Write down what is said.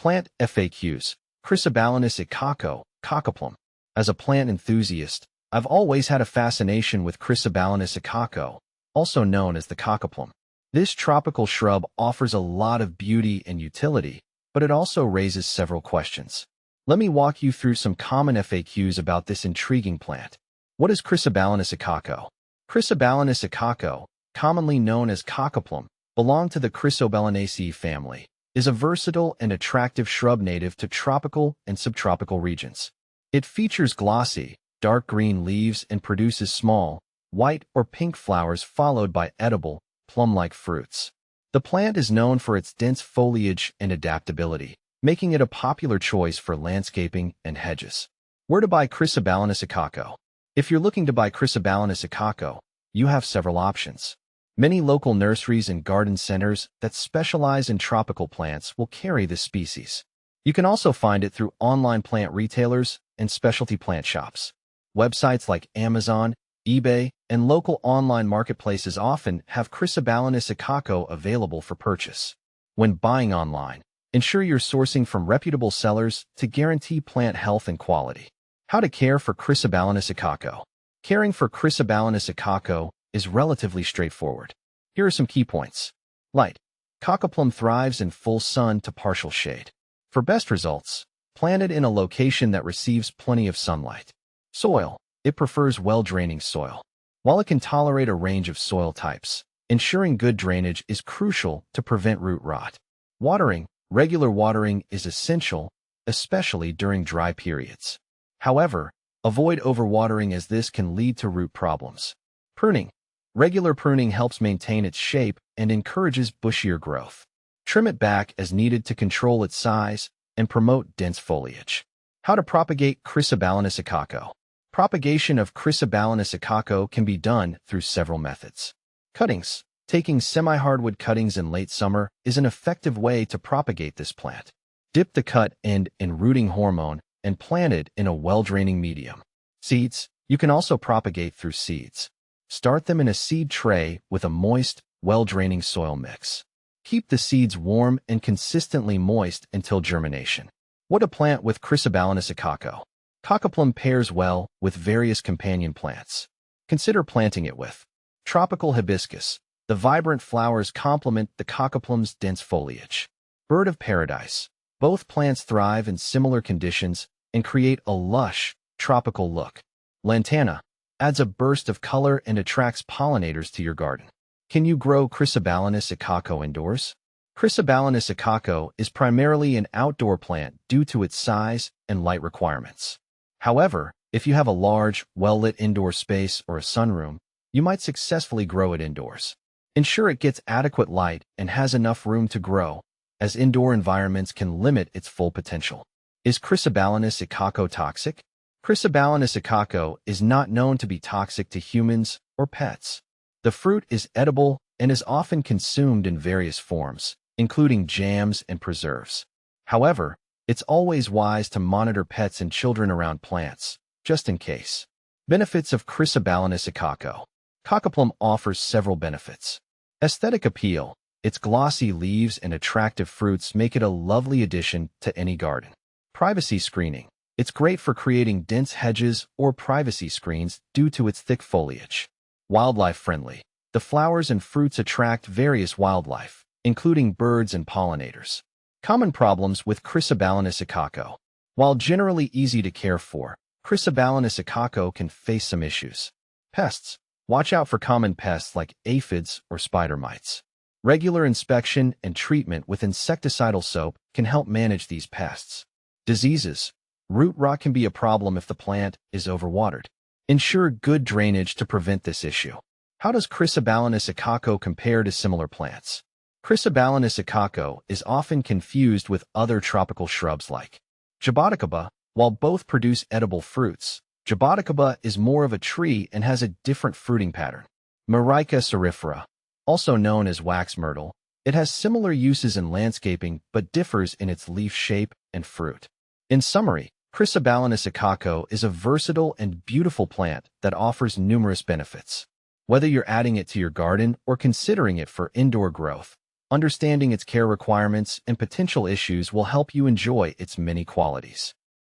Plant FAQs. Chrysobalanus Icaco, Cocoplum. As a plant enthusiast, I've always had a fascination with Chrysobalanus Icaco, also known as the cocoplum. This tropical shrub offers a lot of beauty and utility, but it also raises several questions. Let me walk you through some common FAQs about this intriguing plant. What is Chrysobalanus Icaco? Chrysobalanus Icaco, commonly known as cocoplum, belong to the Chrysobalanaceae family, is a versatile and attractive shrub native to tropical and subtropical regions. It features glossy, dark green leaves and produces small, white or pink flowers followed by edible, plum-like fruits. The plant is known for its dense foliage and adaptability, making it a popular choice for landscaping and hedges. Where to buy Chrysobalanus Icaco? If you're looking to buy Chrysobalanus Icaco, you have several options. Many local nurseries and garden centers that specialize in tropical plants will carry this species. You can also find it through online plant retailers and specialty plant shops. Websites like Amazon, eBay, and local online marketplaces often have Chrysobalanus Icaco available for purchase. When buying online, ensure you're sourcing from reputable sellers to guarantee plant health and quality. How to care for Chrysobalanus Icaco. Caring for Chrysobalanus Icaco is relatively straightforward. Here are some key points. Light. Cocoplum thrives in full sun to partial shade. For best results, plant it in a location that receives plenty of sunlight. Soil. It prefers well-draining soil. While it can tolerate a range of soil types, ensuring good drainage is crucial to prevent root rot. Watering. Regular watering is essential, especially during dry periods. However, avoid overwatering as this can lead to root problems. Pruning. Regular pruning helps maintain its shape and encourages bushier growth. Trim it back as needed to control its size and promote dense foliage. How to propagate Chrysobalanus Icaco. Propagation of Chrysobalanus Icaco can be done through several methods. Cuttings. Taking semi-hardwood cuttings in late summer is an effective way to propagate this plant. Dip the cut end in rooting hormone and plant it in a well-draining medium. Seeds. You can also propagate through seeds. Start them in a seed tray with a moist, well-draining soil mix. Keep the seeds warm and consistently moist until germination. What to plant with Chrysobalanus Icaco. Cocoplum pairs well with various companion plants. Consider planting it with tropical hibiscus. The vibrant flowers complement the cocoplum's dense foliage. Bird of paradise. Both plants thrive in similar conditions and create a lush, tropical look. Lantana adds a burst of color and attracts pollinators to your garden. Can you grow Chrysobalanus Icaco indoors? Chrysobalanus Icaco is primarily an outdoor plant due to its size and light requirements. However, if you have a large, well-lit indoor space or a sunroom, you might successfully grow it indoors. Ensure it gets adequate light and has enough room to grow, as indoor environments can limit its full potential. Is Chrysobalanus Icaco toxic? Chrysobalanus Icaco is not known to be toxic to humans or pets. The fruit is edible and is often consumed in various forms, including jams and preserves. However, it's always wise to monitor pets and children around plants, just in case. Benefits of Chrysobalanus Icaco. Cocoplum offers several benefits. Aesthetic appeal. Its glossy leaves and attractive fruits make it a lovely addition to any garden. Privacy screening. It's great for creating dense hedges or privacy screens due to its thick foliage. Wildlife friendly. The flowers and fruits attract various wildlife, including birds and pollinators. Common problems with Chrysobalanus Icaco. While generally easy to care for, Chrysobalanus Icaco can face some issues. Pests. Watch out for common pests like aphids or spider mites. Regular inspection and treatment with insecticidal soap can help manage these pests. Diseases. Root rot can be a problem if the plant is overwatered. Ensure good drainage to prevent this issue. How does Chrysobalanus Icaco compare to similar plants? Chrysobalanus Icaco is often confused with other tropical shrubs like Jaboticaba. While both produce edible fruits, Jaboticaba is more of a tree and has a different fruiting pattern. Myrica cerifera, also known as wax myrtle, it has similar uses in landscaping but differs in its leaf shape and fruit. In summary, Chrysobalanus Icaco is a versatile and beautiful plant that offers numerous benefits. Whether you're adding it to your garden or considering it for indoor growth, Understanding its care requirements and potential issues will help you enjoy its many qualities.